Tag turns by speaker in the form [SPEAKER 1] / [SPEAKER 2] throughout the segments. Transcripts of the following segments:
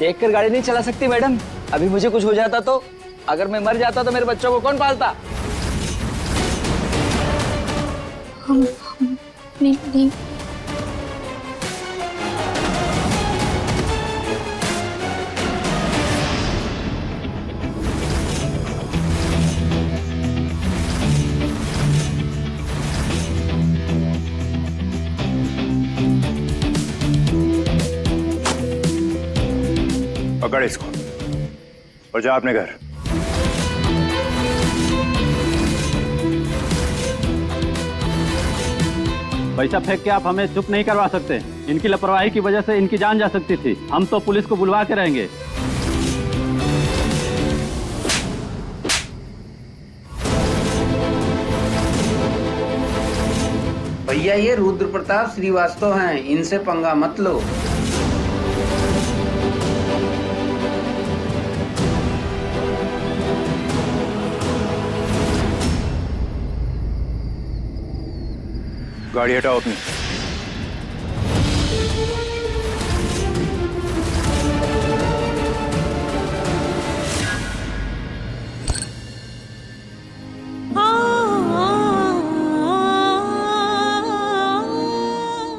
[SPEAKER 1] देख कर गाड़ी नहीं चला सकती मैडम। अभी मुझे कुछ हो जाता तो, अगर मैं मर जाता तो मेरे बच्चों को कौन पालता?
[SPEAKER 2] हम नहीं।
[SPEAKER 3] पकड़ इसको और जा अपने घर।
[SPEAKER 4] पैसा फेंक के आप हमें चुप नहीं करवा सकते। इनकी लापरवाही की वजह से इनकी जान जा सकती थी। हम तो पुलिस को बुलवा के रहेंगे।
[SPEAKER 5] भैया ये रुद्र प्रताप श्रीवास्तव हैं, इनसे पंगा मत लो।
[SPEAKER 3] गाड़ी हटाओ अपनी।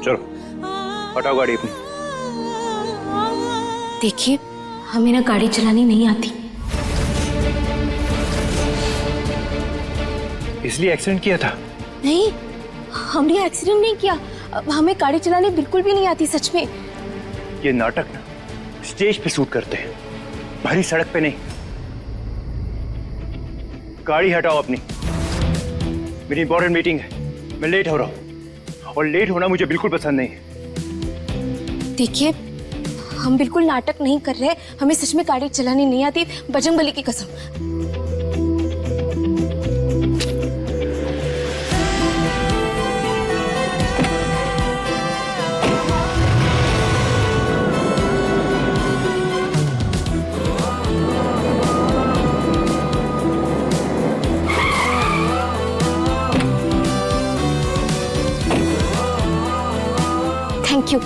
[SPEAKER 3] चलो हटाओ गाड़ी अपनी।
[SPEAKER 2] देखिए, हमें ना गाड़ी चलानी नहीं आती।
[SPEAKER 3] इसलिए एक्सीडेंट किया था?
[SPEAKER 2] नहीं, हमने एक्सीडेंट नहीं किया। हमें गाड़ी चलानी बिल्कुल भी नहीं आती, सच में।
[SPEAKER 3] ये नाटक ना स्टेज पे शूट करते हैं, भारी सड़क पे नहीं। गाड़ी हटाओ अपनी। मेरी इंपॉर्टेंट मीटिंग है, मैं लेट हो रहा हूं और लेट होना मुझे बिल्कुल पसंद नहीं है।
[SPEAKER 2] देखिए, हम बिल्कुल नाटक नहीं कर रहे। हमें सच में गाड़ी चलानी नहीं आती, बजरंगबली की कसम। Thank you.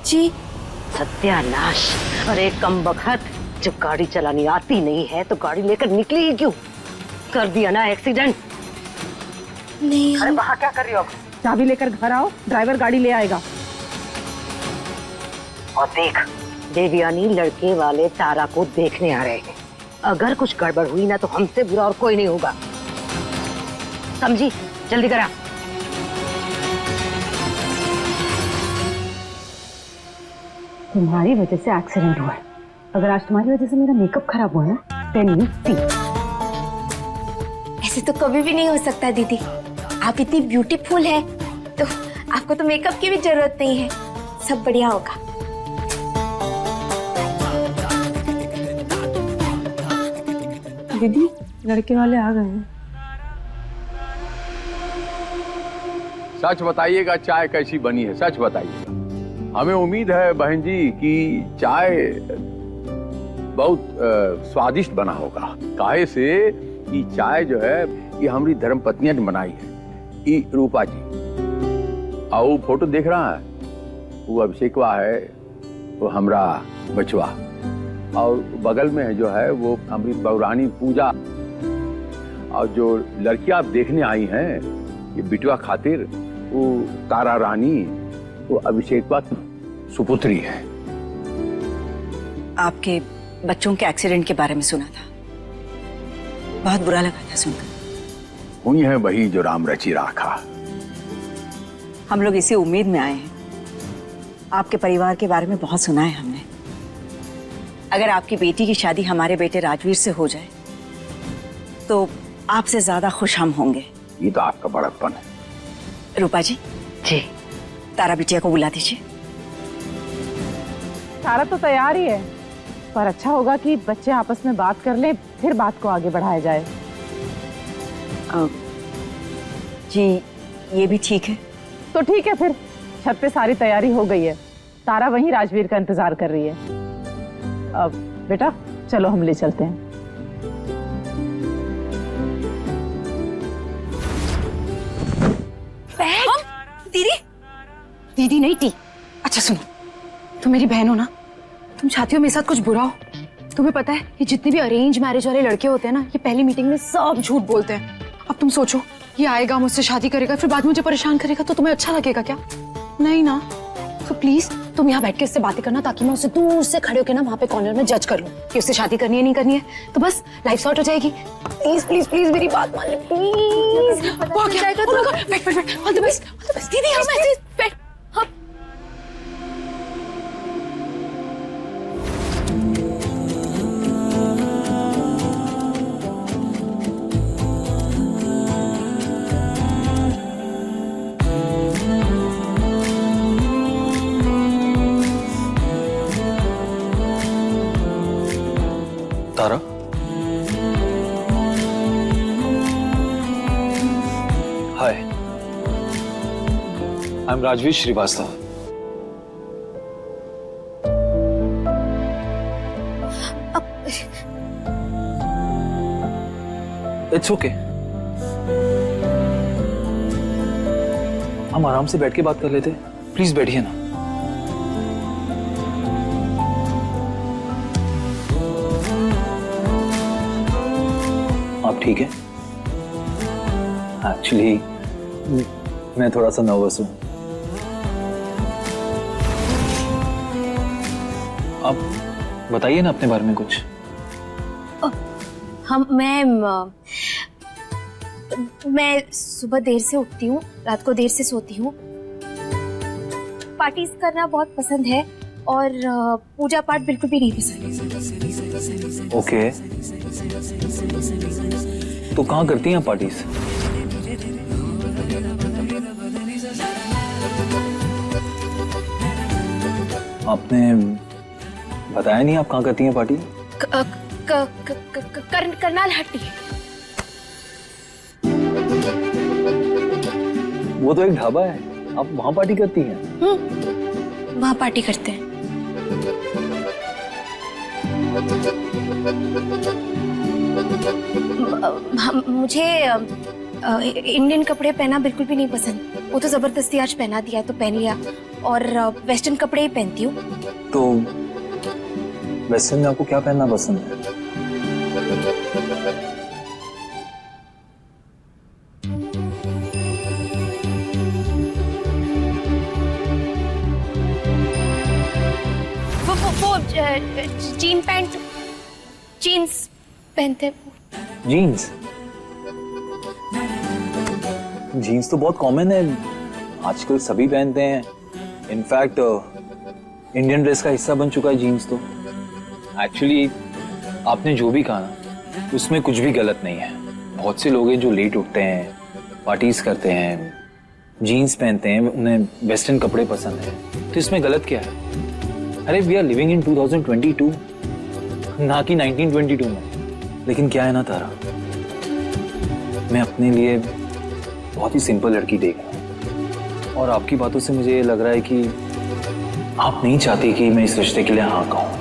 [SPEAKER 2] जी
[SPEAKER 6] सत्यानाश। अरे कम बखत, जब गाड़ी चलानी आती नहीं है तो गाड़ी लेकर निकली ही क्यों? कर दिया ना एक्सीडेंट।
[SPEAKER 2] नहीं,
[SPEAKER 6] अरे वहाँ क्या कर रही हो?
[SPEAKER 7] चाबी लेकर घर आओ, ड्राइवर गाड़ी ले आएगा।
[SPEAKER 6] और देख, देवयानी लड़के वाले तारा को देखने आ रहे हैं। अगर कुछ गड़बड़ हुई ना तो हमसे बुरा और कोई नहीं होगा, समझी? जल्दी करा।
[SPEAKER 7] तुम्हारी वजह से एक्सीडेंट हुआ है। अगर आज तुम्हारी वजह से मेरा मेकअप खराब हुआ ना, 10 मिनट।
[SPEAKER 2] ऐसे तो कभी भी नहीं हो सकता दीदी। आप इतनी ब्यूटीफुल हैं, तो आपको तो मेकअप की भी जरूरत नहीं है। सब बढ़िया होगा।
[SPEAKER 7] दीदी, लड़के वाले आ गए हैं।
[SPEAKER 8] सच बताइएगा, चाय कैसी बनी है? सच बताइएगा। हमें उम्मीद है बहन जी कि चाय बहुत स्वादिष्ट बना होगा। काहे से कि चाय जो है ये हमारी धर्म पत्नियां ने बनाई है। ये रूपा जी, और वो फोटो देख रहा है, वो अभिषेकवा है, वो हमरा बचवा, और बगल में जो है वो हमारी पौराणी पूजा। और जो लड़की आप देखने आई हैं ये बिटवा खातिर, वो तारा रानी, वो अभिषेकवा सुपुत्री है।
[SPEAKER 6] आपके बच्चों के एक्सीडेंट के बारे में सुना था, बहुत बुरा लगा था सुनकर।
[SPEAKER 8] हुई है वही जो राम रची राखा।
[SPEAKER 6] हम लोग इसी उम्मीद में आए हैं। आपके परिवार के बारे में बहुत सुना है हमने। अगर आपकी बेटी की शादी हमारे बेटे राजवीर से हो जाए तो आपसे ज्यादा खुश हम होंगे।
[SPEAKER 8] ये तो आपका बड़प्पन है।
[SPEAKER 6] रूपा जी, जी तारा बिटिया को बुला दीजिए।
[SPEAKER 7] तारा तो तैयार ही है, पर अच्छा होगा कि बच्चे आपस में बात कर लें, फिर बात को आगे बढ़ाया जाए।
[SPEAKER 6] जी ये भी ठीक है।
[SPEAKER 7] तो ठीक है, फिर छत पे सारी तैयारी हो गई है। तारा वहीं राजवीर का इंतजार कर रही है। अब बेटा चलो हम ले चलते हैं।
[SPEAKER 2] दीदी दीदी नहीं टी। अच्छा सुनो, तुम मेरी बहन हो ना, तुम चाहती हो मेरे साथ कुछ बुरा हो। तुम्हें पता है ये जितने भी अरेंज मैरिज वाले लड़के होते हैं ना, ये पहली मीटिंग में सब झूठ बोलते हैं। अब तुम सोचो, ये आएगा मुझसे शादी करेगा, फिर बाद में मुझे परेशान करेगा, तो तुम्हें अच्छा लगेगा क्या? नहीं ना। तो प्लीज तुम यहाँ बैठ के इससे बातें करना, ताकि मैं उसे दूर से खड़े होकर ना वहाँ पे कॉर्नर में जज कर लूँ कि उससे शादी करनी है नहीं करनी है, तो बस लाइफ सॉर्ट हो जाएगी। प्लीज प्लीज प्लीज मेरी बात मान लो प्लीज। बैठ बैठ बैठ, ऑल द बेस्ट दीदी। हम ऐसे बैठ, हम
[SPEAKER 1] Tara, hi, I am Rajveer Srivastava. It's okay, हम आराम से बैठ के बात कर लेते। प्लीज बैठिए ना। आप ठीक है? एक्चुअली मैं थोड़ा सा नर्वस हूँ। आप बताइए ना अपने बारे में कुछ।
[SPEAKER 2] मैं सुबह देर से उठती हूँ, रात को देर से सोती हूँ। पार्टीज करना बहुत पसंद है और पूजा पाठ बिल्कुल भी नहीं पसंद।
[SPEAKER 1] ओके, तो कहाँ करती हैं पार्टीज? आपने बताया नहीं आप कहाँ करती हैं पार्टी?
[SPEAKER 2] करनाल हट्टी।
[SPEAKER 1] वो तो एक ढाबा है, आप वहाँ पार्टी करती हैं?
[SPEAKER 2] वहाँ पार्टी करते हैं। मुझे इंडियन कपड़े पहनना बिल्कुल भी नहीं पसंद। वो तो जबरदस्ती आज पहना दिया तो पहन लिया, और वेस्टर्न कपड़े ही पहनती हूँ।
[SPEAKER 1] तो वेस्टर्न में आपको क्या पहनना पसंद है?
[SPEAKER 2] वो जीन पैंट, जीन्स पहनते हैं।
[SPEAKER 1] जीन्स? जीन्स तो बहुत कॉमन है, आजकल सभी पहनते हैं। इनफैक्ट इंडियन ड्रेस का हिस्सा बन चुका है जीन्स तो। एक्चुअली आपने जो भी कहा ना, उसमें कुछ भी गलत नहीं है। बहुत से लोग हैं जो लेट उठते हैं, पार्टीज करते हैं, जीन्स पहनते हैं, उन्हें वेस्टर्न कपड़े पसंद है, तो इसमें गलत क्या है? अरे वी आर लिविंग इन 2022, ना कि 1922 में। लेकिन क्या है ना तारा, मैं अपने लिए बहुत ही सिंपल लड़की देख रहा हूँ, और आपकी बातों से मुझे ये लग रहा है कि आप नहीं चाहती कि मैं इस रिश्ते के लिए हाँ कहूँ।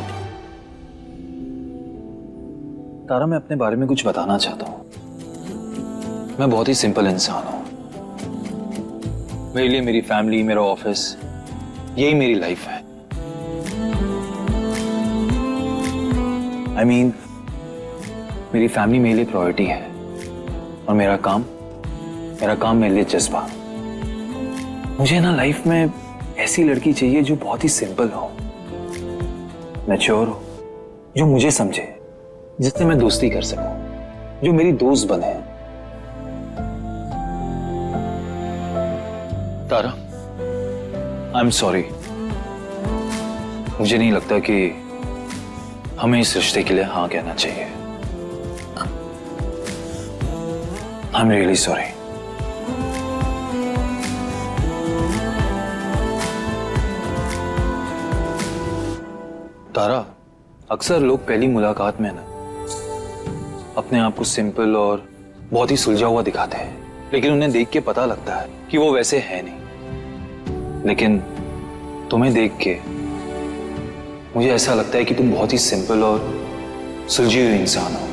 [SPEAKER 1] तारा, मैं अपने बारे में कुछ बताना चाहता हूँ। मैं बहुत ही सिंपल इंसान हूँ। मेरे लिए मेरी फैमिली, मेरा ऑफिस, यही मेरी लाइफ है। I mean, मेरी फैमिली मेरे लिए प्रायोरिटी है, और मेरा काम मेरे लिए जज्बा। मुझे ना लाइफ में ऐसी लड़की चाहिए जो बहुत ही सिंपल हो, मैच्योर हो, जो मुझे समझे, जिससे मैं दोस्ती कर सकूं, जो मेरी दोस्त बने। तारा, आई एम सॉरी। मुझे नहीं लगता कि हमें इस रिश्ते के लिए हाँ कहना चाहिए। I am really sorry. Tara, अक्सर लोग पहली मुलाकात में ना अपने आप को सिंपल और बहुत ही सुलझा हुआ दिखाते हैं, लेकिन उन्हें देख के पता लगता है कि वो वैसे है नहीं। लेकिन तुम्हें देख के मुझे ऐसा लगता है कि तुम बहुत ही सिंपल और सुलझी हुई इंसान हो,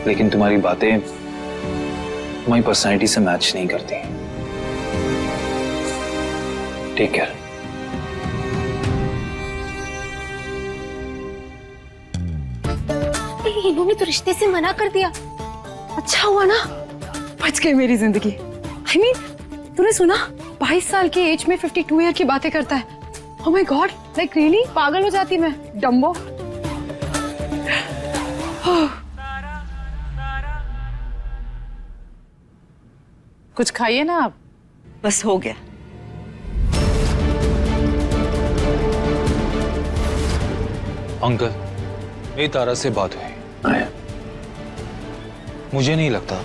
[SPEAKER 1] लेकिन तुम्हारी बातें तुम्हारी पर्सनैलिटी से मैच नहीं करती। Take care.
[SPEAKER 2] इन्होंने तो रिश्ते से मना कर दिया। अच्छा हुआ ना, बच गई मेरी जिंदगी। I mean, तूने सुना 22 साल की एज में 52 ईयर की बातें करता है। Oh my God, like really? पागल हो जाती मैं, डम्बो।
[SPEAKER 7] कुछ खाइए ना आप।
[SPEAKER 6] बस हो गया।
[SPEAKER 1] अंकल, मेरी तारा से बात हुई। मुझे नहीं लगता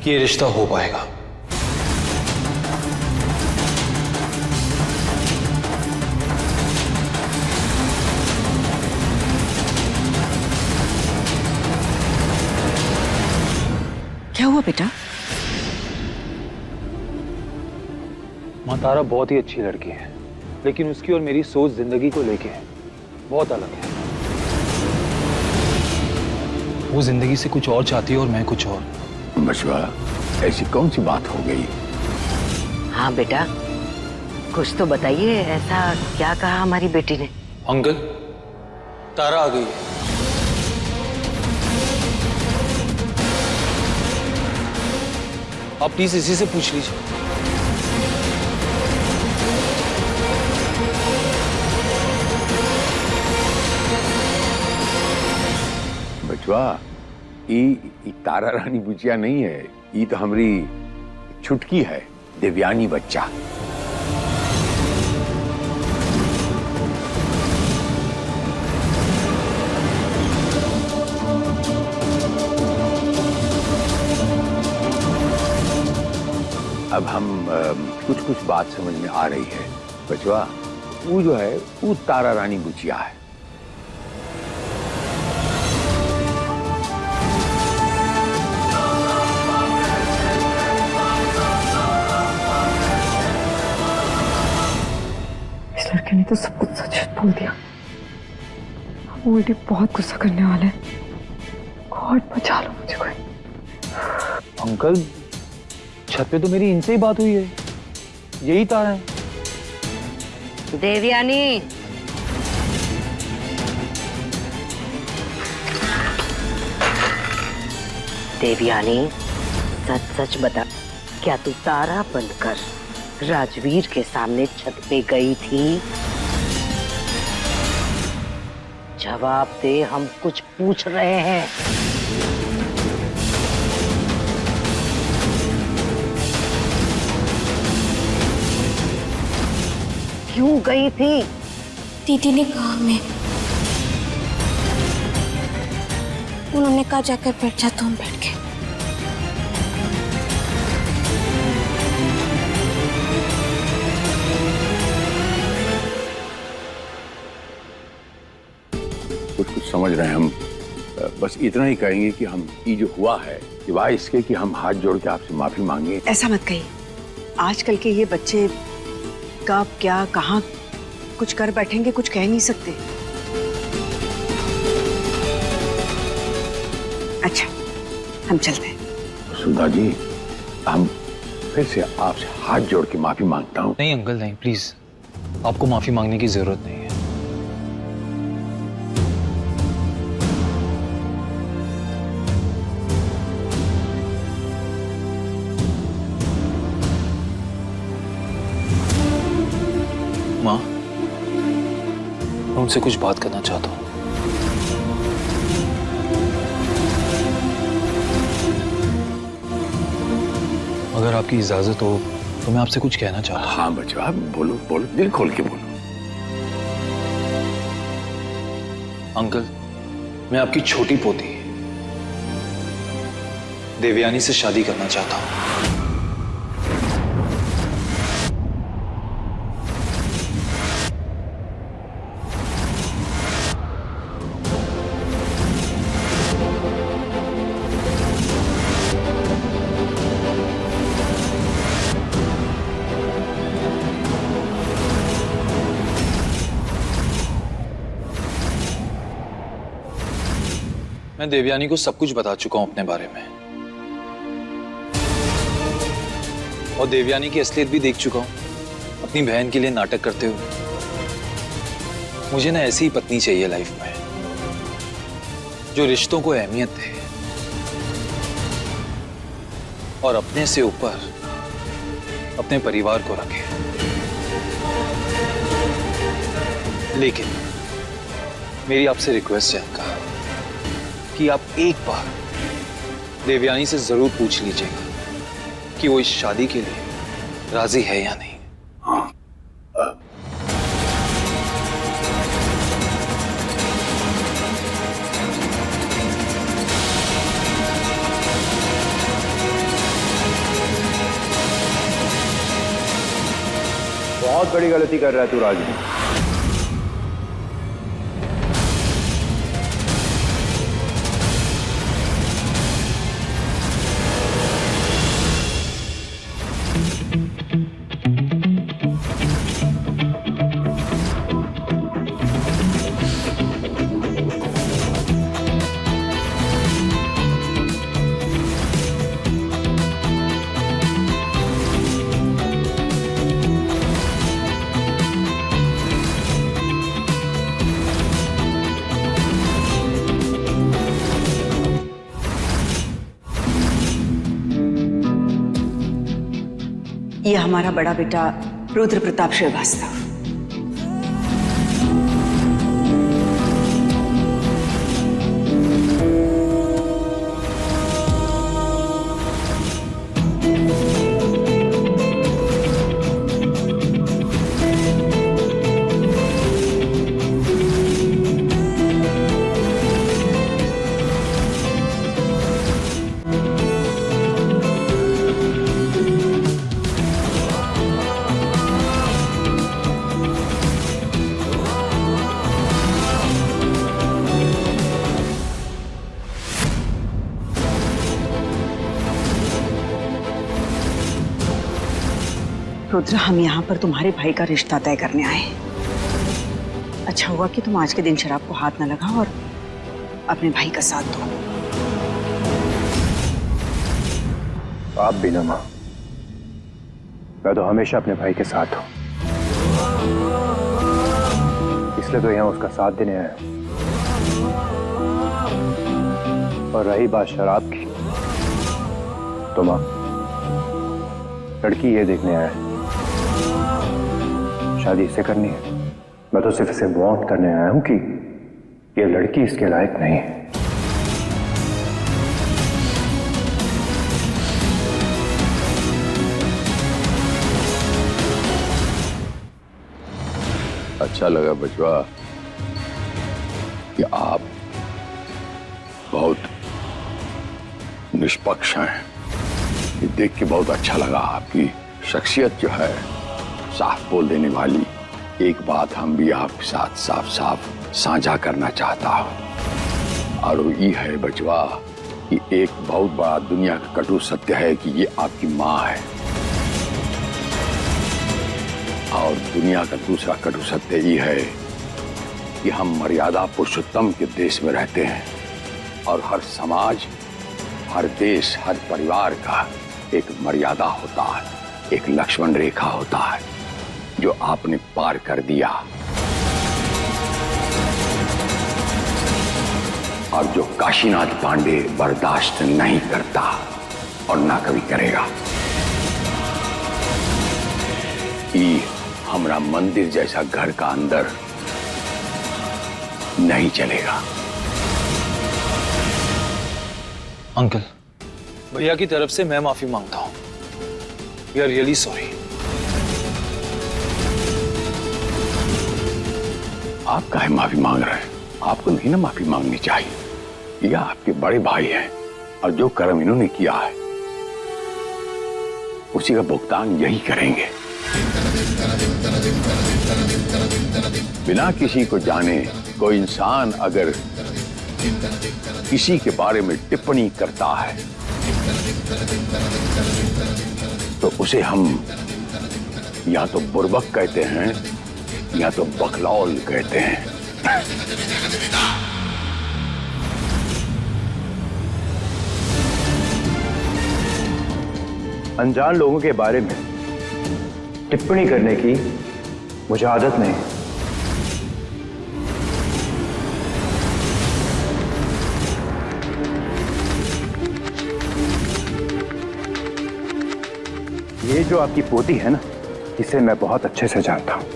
[SPEAKER 1] कि ये रिश्ता हो पाएगा।
[SPEAKER 6] क्या हुआ बेटा?
[SPEAKER 1] माँ तारा बहुत ही अच्छी लड़की है, लेकिन उसकी और मेरी सोच जिंदगी को लेके बहुत अलग है। वो जिंदगी से कुछ और चाहती है और मैं कुछ और।
[SPEAKER 8] बचवा, ऐसी कौन सी बात हो गई?
[SPEAKER 9] हाँ बेटा, कुछ तो बताइए, ऐसा क्या कहा हमारी बेटी ने?
[SPEAKER 1] अंकल, तारा आ गई है। आप प्लीज इसी से पूछ लीजिए।
[SPEAKER 8] बचवा, ई तारा रानी बुचिया नहीं है, ई तो हमारी छुटकी है, देवयानी बच्चा। अब हम कुछ कुछ बात समझ में आ रही है। बचवा, वो जो है वो तारा रानी बुचिया है।
[SPEAKER 2] इस लड़के ने तो सब कुछ सच बोल दिया। वो बेटी बहुत गुस्सा करने वाले हैं। गॉड बचा लो मुझे कोई।
[SPEAKER 1] अंकल, छत पे तो मेरी इनसे ही बात हुई है। यही तारा है।
[SPEAKER 9] देवयानी, देवयानी, सच सच बता, क्या तू तारा बनकर राजवीर के सामने छत पे गई थी? जवाब दे, हम कुछ पूछ रहे हैं। क्यों गई थी?
[SPEAKER 10] दीदी ने कहा मैं, उन्होंने कहा जाकर बैठ जा, तुम बैठ के।
[SPEAKER 8] कुछ कुछ समझ रहे हैं हम। बस इतना ही कहेंगे कि हम ये जो हुआ है, सिवाय इसके कि हम हाथ जोड़ के आपसे माफी मांगे।
[SPEAKER 6] ऐसा मत कहिए। आजकल के ये बच्चे कब क्या कहाँ कुछ कर बैठेंगे, कुछ कह नहीं सकते। अच्छा, हम चलते हैं।
[SPEAKER 8] सुधा जी, हम फिर से आपसे हाथ जोड़ के माफी मांगता हूँ।
[SPEAKER 1] नहीं अंकल, नहीं, प्लीज, आपको माफी मांगने की जरूरत नहीं है। माँ, मैं उनसे कुछ बात करना चाहता हूँ। अगर आपकी इजाजत हो तो मैं आपसे कुछ कहना चाहता हूँ।
[SPEAKER 8] हाँ बच्चा, बोलो बोलो, दिल खोल के बोलो।
[SPEAKER 1] अंकल, मैं आपकी छोटी पोती देवयानी से शादी करना चाहता हूँ। मैं देवयानी को सब कुछ बता चुका हूं अपने बारे में, और देवयानी की असलियत भी देख चुका हूं अपनी बहन के लिए नाटक करते हुए। मुझे ना ऐसी ही पत्नी चाहिए लाइफ में, जो रिश्तों को अहमियत दे और अपने से ऊपर अपने परिवार को रखे। लेकिन मेरी आपसे रिक्वेस्ट है अनका कि आप एक बार देवयानी से जरूर पूछ लीजिएगा कि वो इस शादी के लिए राजी है या नहीं।
[SPEAKER 3] बहुत बड़ी गलती कर रहा है तू राजवीर।
[SPEAKER 6] ये हमारा बड़ा बेटा रुद्र प्रताप श्रीवास्तव। रुद्र, हम यहाँ पर तुम्हारे भाई का रिश्ता तय करने आए। अच्छा हुआ कि तुम आज के दिन शराब को हाथ न लगाओ और अपने भाई का साथ दो।
[SPEAKER 3] आप भी ना मां, मैं तो हमेशा अपने भाई के साथ हूं, इसलिए तो यहाँ उसका साथ देने आया। और रही बात शराब की, तो मां लड़की ये देखने आया है, शादी इससे करनी है। मैं तो सिर्फ इसे वार्न करने आया हूं कि ये लड़की इसके लायक नहीं है।
[SPEAKER 8] अच्छा लगा बचवा कि आप बहुत निष्पक्ष हैं। ये देख के बहुत अच्छा लगा। आपकी शख्सियत जो है साफ बोल देने वाली। एक बात हम भी आपके साथ साफ साफ साझा करना चाहता हूं, और वो ये है बचवा कि एक बहुत बड़ा दुनिया का कटु सत्य है कि ये आपकी माँ है, और दुनिया का दूसरा कटु सत्य ये है कि हम मर्यादा पुरुषोत्तम के देश में रहते हैं, और हर समाज, हर देश, हर परिवार का एक मर्यादा होता है, एक लक्ष्मण रेखा होता है जो आपने पार कर दिया, और जो काशीनाथ पांडे बर्दाश्त नहीं करता और ना कभी करेगा। ये हमारा मंदिर जैसा घर का अंदर नहीं चलेगा।
[SPEAKER 1] अंकल, भैया की तरफ से मैं माफी मांगता हूं। We are really sorry.
[SPEAKER 8] आप काहे माफी मांग रहे हैं? आपको नहीं ना माफी मांगनी चाहिए। ये आपके बड़े भाई हैं, और जो कर्म इन्होंने किया है उसी का भुगतान यही करेंगे। बिना किसी को जाने कोई इंसान अगर किसी के बारे में टिप्पणी करता है तो उसे हम या तो बुर्बक कहते हैं या तो बखलौल कहते हैं।
[SPEAKER 3] अनजान लोगों के बारे में टिप्पणी करने की मुझे आदत नहीं है। ये जो आपकी पोती है ना, इसे मैं बहुत अच्छे से जानता हूं।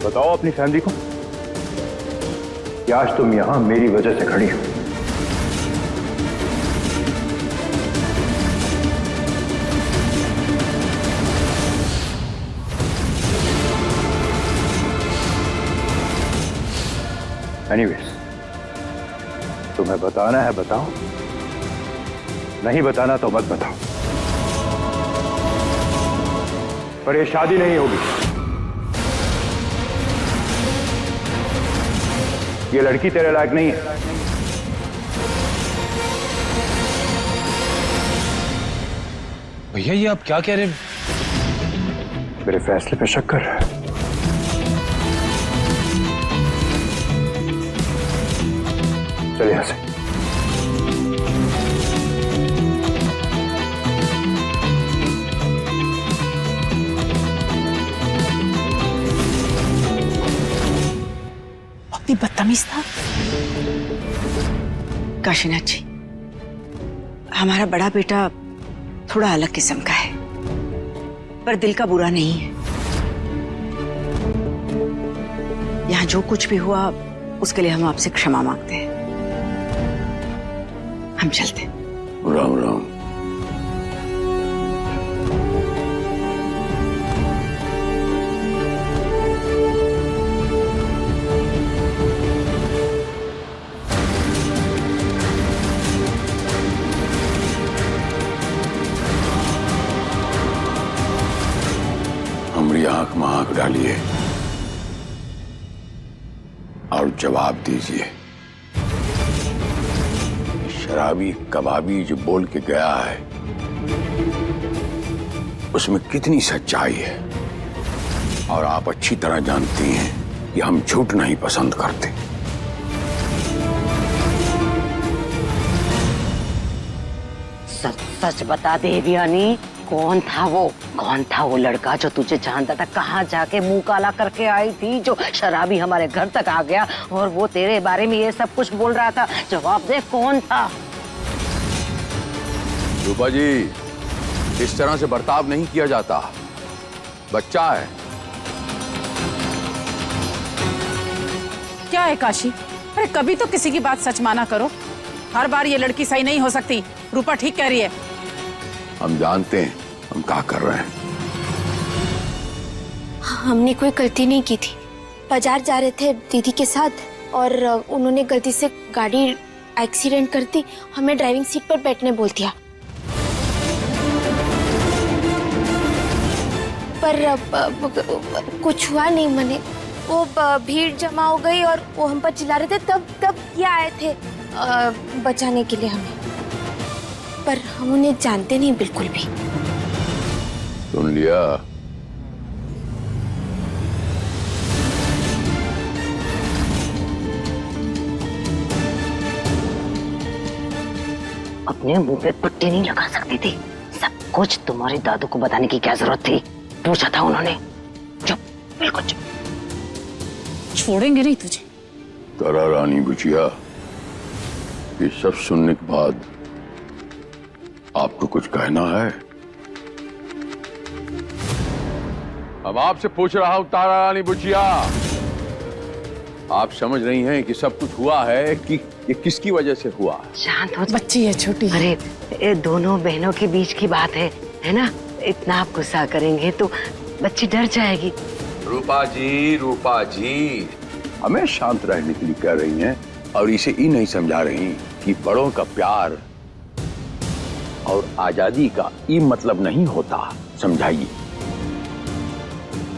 [SPEAKER 3] बताओ अपनी फैमिली को कि आज तुम यहां मेरी वजह से खड़ी हो। एनीवेज, तुम्हें बताना है बताओ, नहीं बताना तो मत बताओ, पर ये शादी नहीं होगी। ये लड़की तेरे लायक नहीं है।
[SPEAKER 1] भैया ये आप क्या कह रहे हैं?
[SPEAKER 3] मेरे फैसले पे शक कर रहा है। चल यहां से।
[SPEAKER 7] बहुत ही बदतमीज था।
[SPEAKER 6] काशीनाथ जी, हमारा बड़ा बेटा थोड़ा अलग किस्म का है, पर दिल का बुरा नहीं है। यहाँ जो कुछ भी हुआ उसके लिए हम आपसे क्षमा मांगते हैं। हम चलते हैं।
[SPEAKER 8] राम राम। हमारी आंख में आंख डालिए और जवाब दीजिए। शराबी कबाबी जो बोल के गया है उसमें कितनी सच्चाई है, और आप अच्छी तरह जानती हैं कि हम झूठ नहीं पसंद करते।
[SPEAKER 9] सच सच बता दे बियानी, कौन था वो लड़का जो तुझे जानता था? कहाँ जाके मुंह काला करके आई थी, जो शराबी हमारे घर तक आ गया और वो तेरे बारे में ये सब कुछ बोल रहा था? जवाब दे, कौन था?
[SPEAKER 8] रूपा जी, इस तरह से बर्ताव नहीं किया जाता। बच्चा है।
[SPEAKER 7] क्या है काशी? अरे कभी तो किसी की बात सच माना करो। हर बार ये लड़की सही नहीं हो सकती। रूपा ठीक कह रही है।
[SPEAKER 8] हम जानते हैं हम क्या कर रहे हैं।
[SPEAKER 10] हमने कोई गलती नहीं की थी। बाजार जा रहे थे दीदी के साथ और उन्होंने गलती से गाड़ी एक्सीडेंट कर दी। हमें ड्राइविंग सीट पर बैठने बोल दिया, पर कुछ हुआ नहीं। मैंने वो भीड़ जमा हो गई और वो हम पर चिल्ला रहे थे, तब ये आए थे बचाने के लिए हमें, पर हम उन्हें जानते नहीं बिल्कुल भी।
[SPEAKER 8] सुन लिया?
[SPEAKER 9] अपने मुंह पे पट्टी नहीं लगा सकती थी। सब कुछ तुम्हारे दादू को बताने की क्या जरूरत थी? पूछा था उन्होंने। चुप, बिल्कुल चुप।
[SPEAKER 7] छोड़ेंगे नहीं तुझे।
[SPEAKER 8] तारा रानी बुचिया, ये सब सुनने के बाद आपको कुछ कहना है? अब आपसे पूछ रहा हूं तारा रानी बुचिया, आप समझ रही हैं कि सब कुछ हुआ है कि ये किसकी वजह से हुआ?
[SPEAKER 9] शांत हो।
[SPEAKER 7] बच्ची है छोटी।
[SPEAKER 9] अरे ये दोनों बहनों के बीच की बात है ना? इतना आप गुस्सा करेंगे तो बच्ची डर जाएगी।
[SPEAKER 8] रूपा जी हमें शांत रहने के लिए कह रही हैं और इसे ये नहीं समझा रही कि बड़ों का प्यार और आजादी का ये मतलब नहीं होता। समझाइए,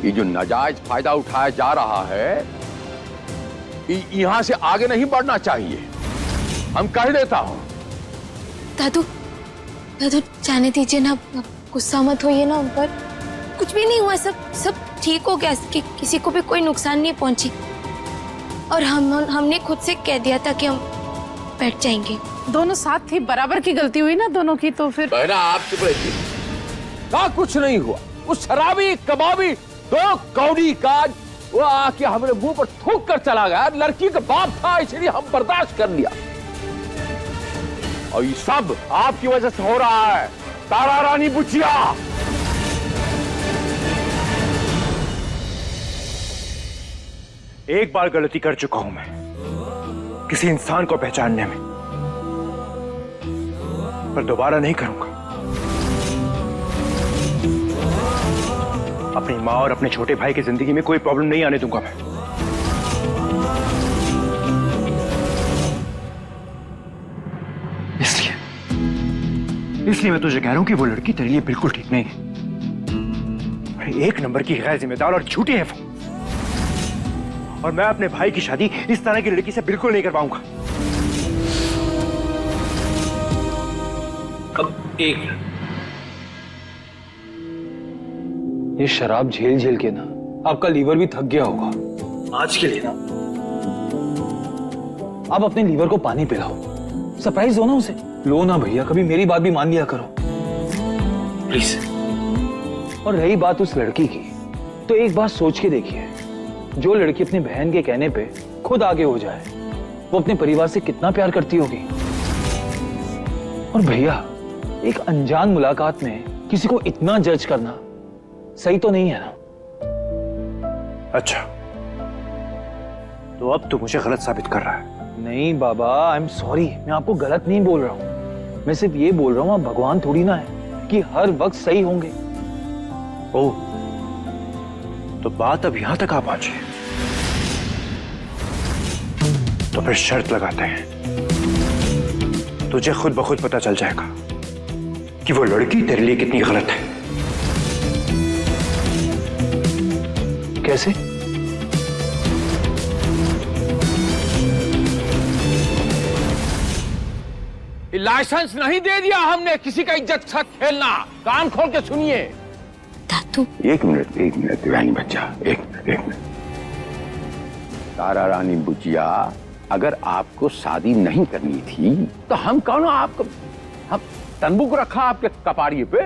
[SPEAKER 8] ये जो नाजायज फायदा उठाया जा रहा है यहां से आगे नहीं बढ़ना चाहिए। हम कह देता हूं।
[SPEAKER 10] दादू जाने दीजिए ना, गुस्सा मत होइए ना उन पर। कुछ भी नहीं हुआ, सब ठीक हो गया। किसी को भी कोई नुकसान नहीं पहुंची। और हमने खुद से कह दिया था कि बैठ जाएंगे।
[SPEAKER 7] दोनों साथ थी, बराबर की गलती हुई ना दोनों की, तो फिर
[SPEAKER 8] बहना आप चुप रहिए। का कुछ नहीं हुआ। उस शराबी कबाबी दो कौड़ी का वो आके हमारे मुंह पर थूक कर चला गया। लड़की का बाप था इसलिए हम बर्दाश्त कर लिया, और ये सब आपकी वजह से हो रहा है तारा रानी बुचिया।
[SPEAKER 3] एक बार गलती कर चुका हूं मैं किसी इंसान को पहचानने में, पर दोबारा नहीं करूंगा। अपनी माँ और अपने छोटे भाई की जिंदगी में कोई प्रॉब्लम नहीं आने दूंगा मैं। इसलिए मैं तुझे कह रहा हूं कि वो लड़की तेरे लिए बिल्कुल ठीक नहीं है। अरे एक नंबर की गैर जिम्मेदार और झूठी है वो, और मैं अपने भाई की शादी इस तरह की लड़की से बिल्कुल नहीं करवाऊंगा।
[SPEAKER 1] अब एक ये शराब झेल झेल के ना आपका लीवर भी थक गया होगा। आज के लिए ना आप अपने लीवर को पानी पिलाओ, सरप्राइज दो ना उसे। लो ना भैया, कभी मेरी बात भी मान लिया करो प्लीज। और रही बात उस लड़की की, तो एक बात सोच के देखिए, जो लड़की अपनी बहन के कहने पे खुद आगे हो जाए, वो अपने परिवार से कितना प्यार करती होगी। और भैया, एक अनजान मुलाकात में किसी को इतना जज करना सही तो नहीं है ना।
[SPEAKER 3] अच्छा, तो अब तो मुझे गलत साबित कर रहा है।
[SPEAKER 1] नहीं बाबा, आई एम सॉरी, मैं आपको गलत नहीं बोल रहा हूं। मैं सिर्फ ये बोल रहा हूं, आप भगवान थोड़ी ना है कि हर वक्त सही होंगे।
[SPEAKER 3] ओह, तो बात अब यहां तक आ पहुंची। तो फिर शर्त लगाते हैं, तुझे खुद ब खुद पता चल जाएगा कि वो लड़की तेरे लिए कितनी गलत है।
[SPEAKER 1] कैसे?
[SPEAKER 8] लाइसेंस नहीं दे दिया हमने किसी का इज्जत साथ खेलना। कान खोल के सुनिए।
[SPEAKER 10] दादू,
[SPEAKER 8] एक मिनट रानी बच्चा, एक मिनट। तारा रानी बुचिया, अगर आपको शादी नहीं करनी थी तो हम कौन आपको, हम तंबूक रखा आपके कपाड़िए पे,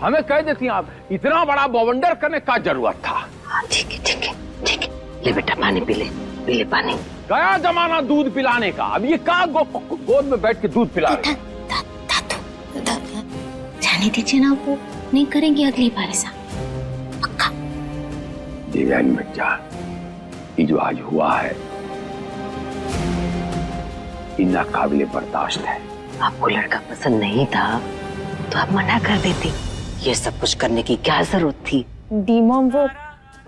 [SPEAKER 8] हमें कह देती आप। इतना बड़ा बवंडर करने का जरूरत था।
[SPEAKER 9] हाँ ठीक है ठीक है ठीक है, ले बेटा पानी पी ले पानी।
[SPEAKER 8] गया जमाना दूध पिलाने का, अब ये का गोद में बैठ के दूध पिला रहे।
[SPEAKER 10] दादू, जाने दीजिए ना, वो नहीं करेंगे अगली बार ऐसा, पक्का।
[SPEAKER 8] देवयानी बच्चा, ये जो आज हुआ है इतना काबिले बर्दाश्त है।
[SPEAKER 9] आपको लड़का पसंद नहीं था तो आप मना कर देती, ये सब कुछ करने की क्या जरूरत थी?
[SPEAKER 2] डी मॉम, वो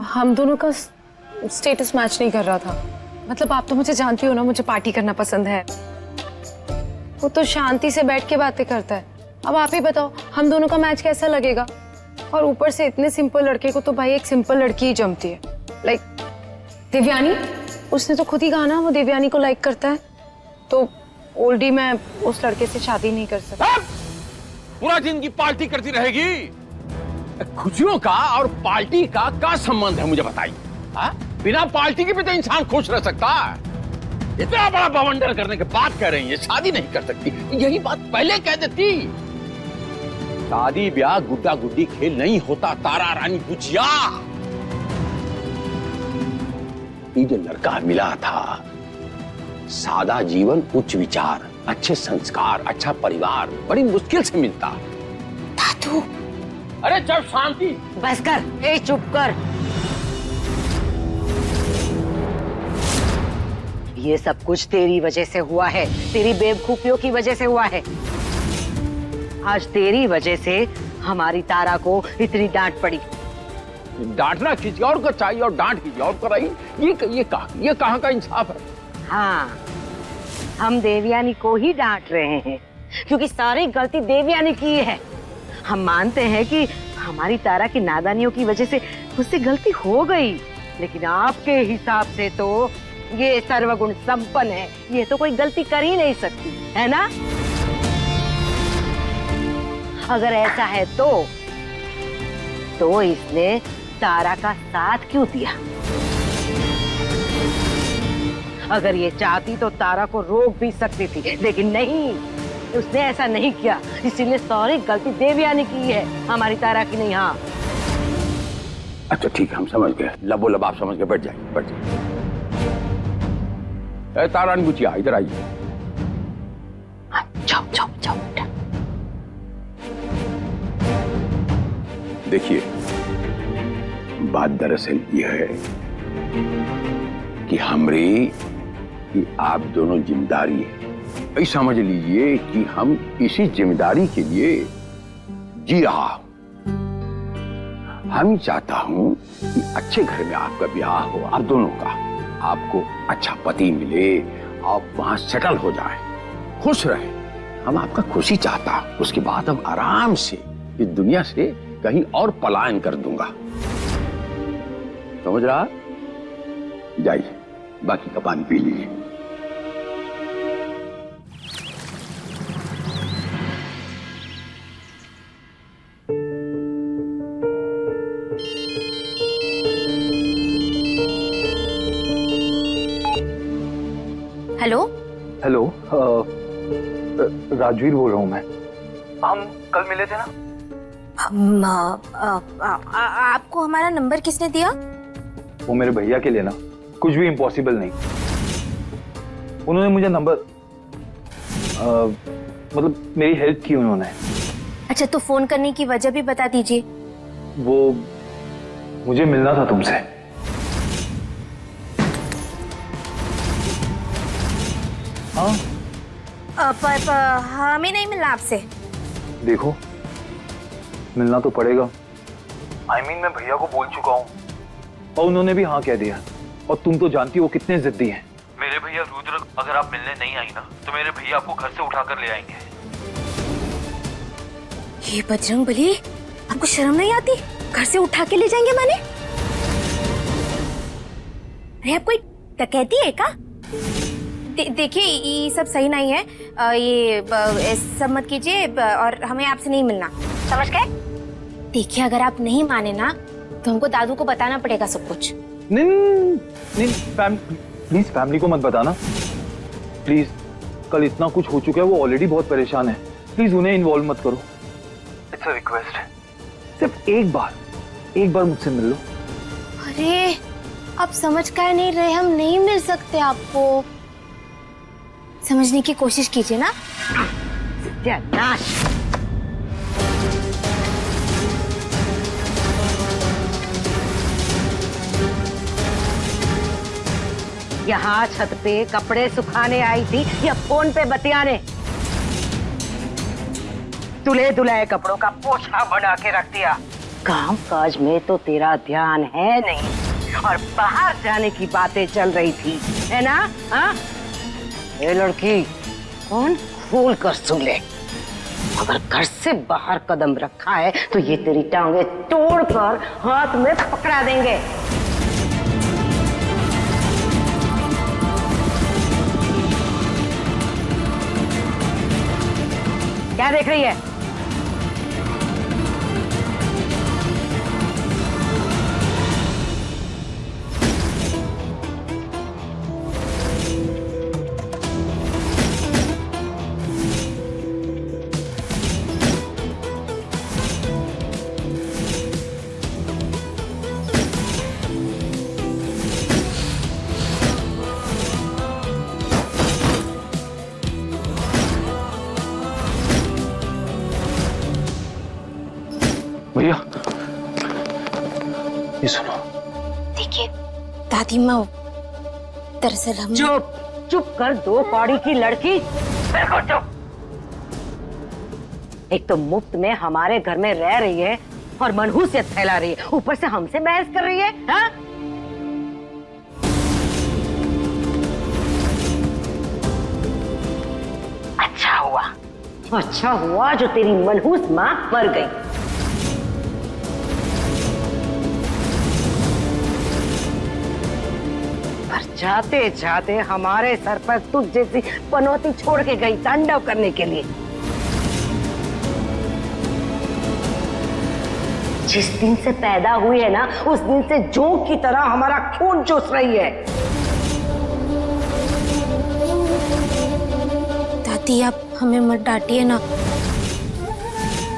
[SPEAKER 2] हम दोनों का स्टेटस मैच नहीं कर रहा था। मतलब आप तो मुझे जानती हो ना, मुझे पार्टी करना पसंद है। वो तो शांति से बैठ के बातें करता है। अब आप ही बताओ, हम दोनों का मैच कैसा लगेगा? और ऊपर से इतने सिंपल लड़के को तो भाई एक सिंपल लड़की ही जमती है। लाइक देवयानी, उसने तो खुद ही कहा ना वो देवयानी को लाइक करता है, तो ओल्डी मैं उस लड़के से शादी नहीं कर सकती।
[SPEAKER 8] पूरा जिंदगी पार्टी करती रहेगी? खुशियों का और पार्टी का क्या संबंध है मुझे बताइए। बिना पार्टी के भी तो इंसान खुश रह सकता है। इतना बड़ा बवंडर करने के बाद कह रही है शादी नहीं कर सकती, यही बात पहले कह देती। शादी ब्याह गुड्डा गुड्डी खेल नहीं होता तारा रानी बुचिया। ये जो लड़का मिला था, सादा जीवन, उच्च विचार, अच्छे संस्कार, अच्छा परिवार, बड़ी मुश्किल से मिलता।
[SPEAKER 10] दादू,
[SPEAKER 8] अरे जब शांति।
[SPEAKER 9] बस कर, ए चुप कर। ये सब कुछ तेरी वजह से हुआ है, तेरी बेवकूफियों की वजह से हुआ है। आज तेरी वजह से हमारी तारा को इतनी डांट पड़ी।
[SPEAKER 8] डांटना किसी और को चाहिए और डांट किसी और को रही, ये कहाँ का इंसाफ है?
[SPEAKER 9] हाँ, हम देवयानी को ही डांट रहे हैं क्योंकि सारी गलती देवयानी की है। हम मानते हैं कि हमारी तारा की नादानियों की वजह से उससे गलती हो गई, लेकिन आपके हिसाब से तो ये सर्वगुण संपन्न है, ये तो कोई गलती कर ही नहीं सकती है ना? अगर ऐसा है तो इसने तारा का साथ क्यों दिया? अगर ये चाहती तो तारा को रोक भी सकती थी, लेकिन नहीं, उसने ऐसा नहीं किया। इसीलिए सारी गलती देवयानी की है, हमारी तारा की नहीं। हाँ
[SPEAKER 8] अच्छा ठीक है, हम समझ गए, लबो लब आप समझ गए, बैठ जाइए बैठ जाइए। तारा बुचिया इधर आइए।
[SPEAKER 9] जाओ जाओ जाओ बेटा।
[SPEAKER 8] देखिए, बात दरअसल ये है कि हमरी कि आप दोनों जिम्मेदारी है। ऐसा समझ लीजिए कि हम इसी जिम्मेदारी के लिए जी रहा हूं। हम चाहता हूं कि अच्छे घर में आपका ब्याह हो, आप दोनों का, आपको अच्छा पति मिले, आप वहां सेटल हो जाए, खुश रहे। हम आपका खुशी चाहता, उसके बाद हम आराम से इस दुनिया से कहीं और पलायन कर दूंगा। समझ रहा? जाइए, बाकी का पानी पी लीजिए।
[SPEAKER 10] हेलो
[SPEAKER 1] हेलो, राजवीर बोल रहा हूँ मैं। हम कल मिले थे ना?
[SPEAKER 10] आपको हमारा नंबर किसने दिया?
[SPEAKER 1] वो मेरे भैया के लिए ना, कुछ भी इम्पॉसिबल नहीं। उन्होंने मुझे नंबर मतलब मेरी हेल्प की उन्होंने।
[SPEAKER 10] अच्छा, तो फोन करने की वजह भी बता दीजिए।
[SPEAKER 1] वो मुझे मिलना था तुमसे। हाँ,
[SPEAKER 10] पर हमें नहीं मिलना आपसे।
[SPEAKER 1] देखो, मिलना तो पड़ेगा। I mean, मैं भैया को बोल चुका हूँ और उन्होंने भी हाँ कह दिया। और तुम तो जानती हो वो कितने जिद्दी हैं। मेरे भैया रुद्र, अगर आप मिलने नहीं आई ना तो मेरे भैया आपको घर से उठाकर ले आएंगे।
[SPEAKER 10] ये बजरंगबली, आपको शर्म नहीं आती? घर से उठा के ले जाएंगे माने? अरे आप कोई डकैती है क्या? देखिए, ये सब सही नहीं है। ये सब मत कीजिए और हमें आपसे नहीं मिलना, समझ गए? देखिए, अगर आप नहीं माने ना तो हमको दादू को बताना पड़ेगा सब कुछ।
[SPEAKER 1] नहीं, प्लीज फैमिली को मत बताना प्लीज। कल इतना कुछ हो चुका है, वो ऑलरेडी बहुत परेशान है। प्लीज उन्हें इन्वॉल्व मत करो। It's a request. सिर्फ एक बार मुझसे मिल लो।
[SPEAKER 10] अरे आप समझ कर नहीं रहे, हम नहीं मिल सकते आपको। समझने की कोशिश कीजिए ना।
[SPEAKER 9] सत्यानाश। यहाँ छत पे कपड़े सुखाने आई थी या फोन पे बतियाने? दुल्हे दुल्हे कपड़ों का पोछा बना के रख दिया। काम काज में तो तेरा ध्यान है नहीं और बाहर जाने की बातें चल रही थी, है ना? हाँ, ये लड़की कौन खोल कर सुन ले। अगर घर से बाहर कदम रखा है तो ये तेरी टांगे तोड़कर हाथ में पकड़ा देंगे। क्या देख रही है?
[SPEAKER 1] भैया, ये सुनो।
[SPEAKER 10] देखिए दादी माँ, दरअसल हम
[SPEAKER 9] चुप कर, दो कौड़ी की लड़की। बिल्कुल चुप। एक तो मुफ्त में हमारे घर में रह रही है और मनहूसियत फैला रही है, ऊपर से हमसे बहस कर रही है। हाँ? अच्छा हुआ जो तेरी मनहूस माँ मर गई। जाते जाते हमारे सर पर तुझ जैसी पनौती छोड़ के गई तांडव करने के लिए। जिस दिन से पैदा हुई है ना, उस दिन से जोंक की तरह हमारा खून चूस रही है।
[SPEAKER 10] दी आप हमें मत डांटिए ना।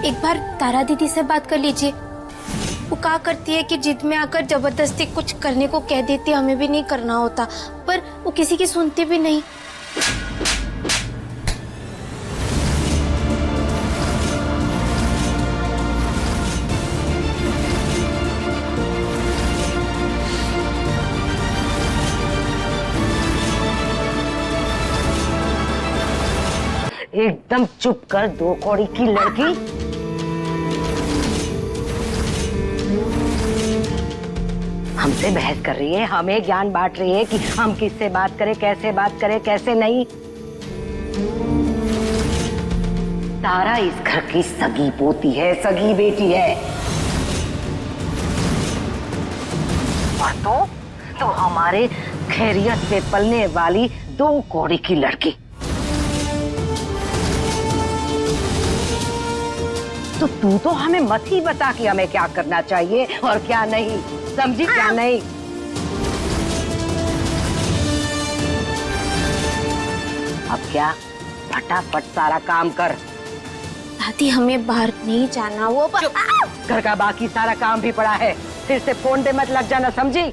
[SPEAKER 10] एक बार तारा दीदी से बात कर लीजिए। वो क्या करती है कि जिद में आकर जबरदस्ती कुछ करने को कह देती है, हमें भी नहीं करना होता, पर वो किसी की सुनती भी नहीं।
[SPEAKER 9] एकदम चुप कर, दो कौड़ी की लड़की। हमसे बहस कर रही है, हमें ज्ञान बांट रही है कि हम किससे बात करें, कैसे बात करें, कैसे नहीं। तारा इस घर की सगी पोती है, सगी बेटी है। और तो हमारे खैरियत से पलने वाली दो कौड़ी की लड़की। तो तू तो हमें मत ही बता कि हमें क्या करना चाहिए और क्या नहीं, समझी? क्या नहीं? अब क्या, फटाफट सारा काम कर।
[SPEAKER 10] दादी हमें बाहर नहीं जाना, वो
[SPEAKER 9] घर का बाकी सारा काम भी पड़ा है, फिर से फोन पे मत लग जाना, समझी?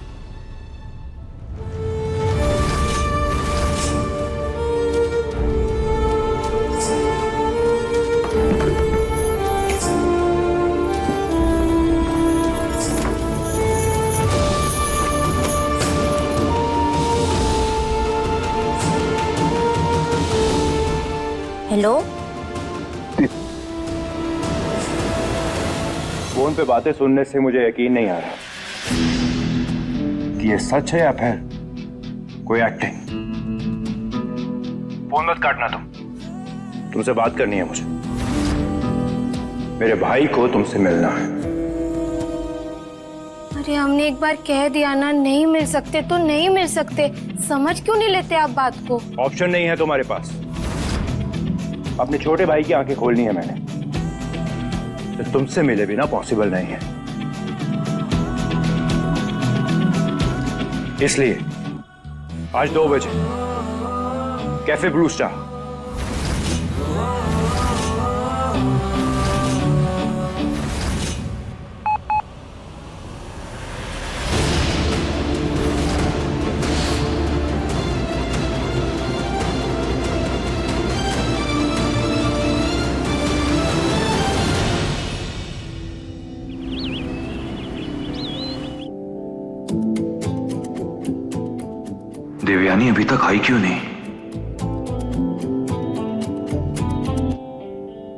[SPEAKER 10] हेलो,
[SPEAKER 3] फोन पे बातें सुनने से मुझे यकीन नहीं आ रहा कि ये सच है या फिर कोई एक्टिंग। फोन मत काटना तुमसे बात करनी है मुझे। मेरे भाई को तुमसे मिलना है।
[SPEAKER 10] अरे हमने एक बार कह दिया ना, नहीं मिल सकते तो नहीं मिल सकते। समझ क्यों नहीं लेते आप बात को?
[SPEAKER 3] ऑप्शन नहीं है तुम्हारे पास। अपने छोटे भाई की आंखें खोलनी है मैंने, तो तुमसे मिले बिना पॉसिबल नहीं है। इसलिए आज 2 बजे कैफे ब्लू स्टार।
[SPEAKER 1] देवयानी अभी तक आई क्यों नहीं?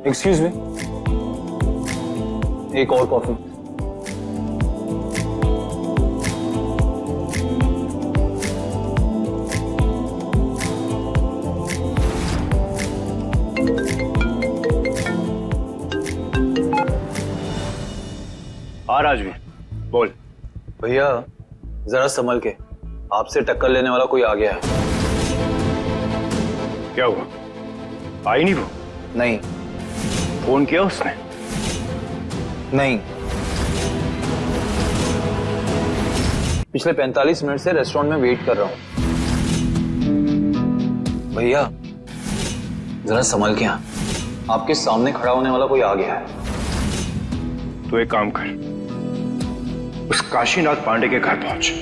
[SPEAKER 1] एक्सक्यूज मी, एक और कॉफी।
[SPEAKER 3] हाँ राजवीर, बोल।
[SPEAKER 1] भैया जरा संभल के, आपसे टक्कर लेने वाला कोई आ गया है।
[SPEAKER 3] क्या हुआ? आई नहीं वो?
[SPEAKER 1] नहीं।
[SPEAKER 3] फोन किया उसने?
[SPEAKER 1] नहीं। पिछले 45 मिनट से रेस्टोरेंट में वेट कर रहा हूं। भैया जरा संभल के, आपके सामने खड़ा होने वाला कोई आ गया है।
[SPEAKER 3] तो एक काम कर, उस काशीनाथ पांडे के घर पहुंच।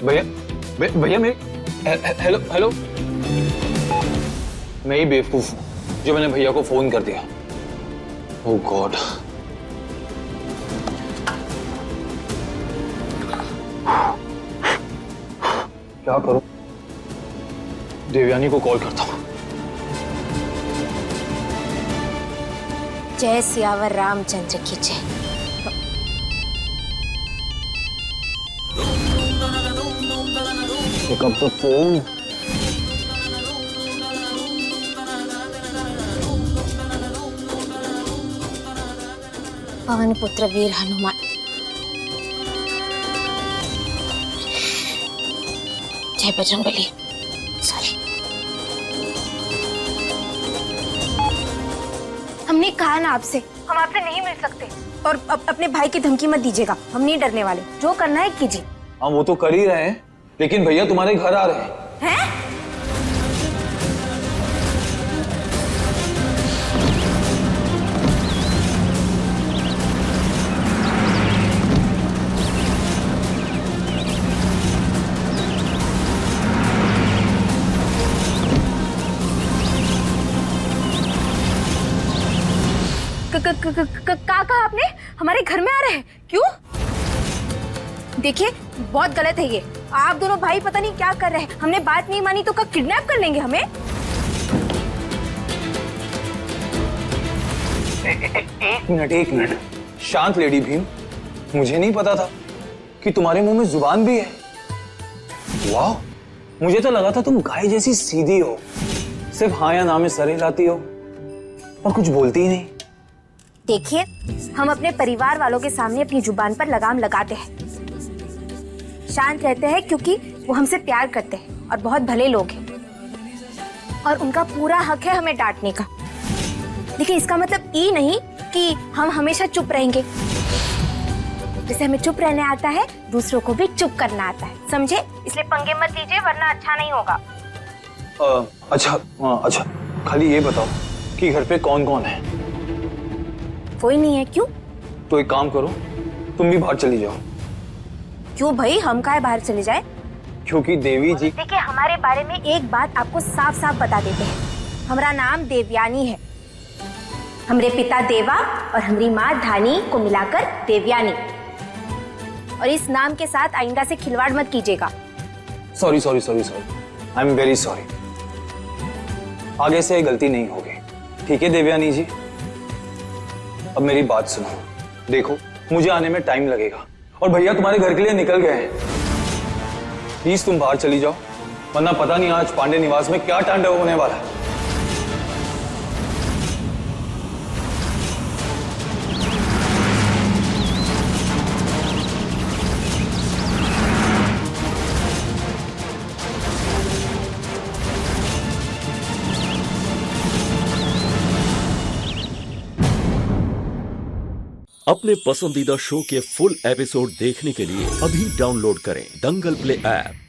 [SPEAKER 1] भैया भैया मेरी हेलो हेलो, मैं ही बेवकूफ हूं जो मैंने भैया को फोन कर दिया। ओह गॉड, क्या करूं? देवयानी को कॉल करता हूं।
[SPEAKER 10] जय सियावर रामचंद्र की जय।
[SPEAKER 1] Pick up the phone.
[SPEAKER 10] पवन पुत्र वीर हनुमान, जय बजरंगबली। सॉरी, हमने कहा ना आपसे, हम आपसे नहीं मिल सकते। और अपने भाई की धमकी मत दीजिएगा, हम नहीं डरने वाले। जो करना है कीजिए।
[SPEAKER 1] हम वो तो कर ही रहे हैं, लेकिन भैया तुम्हारे घर आ रहे हैं।
[SPEAKER 2] हैं? का कहा आपने? हमारे घर में आ रहे हैं? क्यों? देखिए बहुत गलत है ये। आप दोनों भाई पता नहीं क्या कर रहे हैं। हमने बात नहीं मानी तो कब किडनैप कर लेंगे हमें।
[SPEAKER 1] एक मिनट शांत लेडी भीम, मुझे नहीं पता था कि तुम्हारे मुंह में जुबान भी है। वाह, मुझे तो लगा था तुम गाय जैसी सीधी हो, सिर्फ हाँ या ना में सर हिलाती हो और कुछ बोलती ही नहीं।
[SPEAKER 10] देखिए हम अपने परिवार वालों के सामने अपनी जुबान पर लगाम लगाते हैं, शांत रहते हैं क्योंकि वो हमसे प्यार करते हैं और बहुत भले लोग हैं और उनका पूरा हक है हमें डांटने का। लेकिन इसका मतलब ये नहीं कि हम हमेशा चुप रहेंगे। जैसे हमें चुप रहने आता है, दूसरों को भी चुप करना आता है, समझे? इसलिए पंगे मत लीजिए वरना अच्छा नहीं होगा।
[SPEAKER 1] अच्छा, खाली ये बताओ कि घर पे कौन कौन है?
[SPEAKER 10] कोई नहीं है। क्यों?
[SPEAKER 1] तो एक काम करो, तुम भी बाहर चली जाओ।
[SPEAKER 10] क्यों भाई, हम काहे बाहर चले जाए?
[SPEAKER 1] क्योंकि देवी जी।
[SPEAKER 10] देखिए हमारे बारे में एक बात आपको साफ साफ बता देते हैं, हमारा नाम देवयानी है। हमारे पिता देवा और हमारी माँ धानी को मिलाकर देवयानी। और इस नाम के साथ आइंदा से खिलवाड़ मत कीजिएगा।
[SPEAKER 1] Sorry, I am very sorry. आगे से गलती नहीं होगी, ठीक है देवयानी जी? अब मेरी बात सुनो, देखो मुझे आने में टाइम लगेगा और भैया तुम्हारे घर के लिए निकल गए हैं। प्लीज तुम बाहर चली जाओ, वरना पता नहीं आज पांडे निवास में क्या तांडव होने वाला है।
[SPEAKER 11] अपने पसंदीदा शो के फुल एपिसोड देखने के लिए अभी डाउनलोड करें दंगल प्ले ऐप।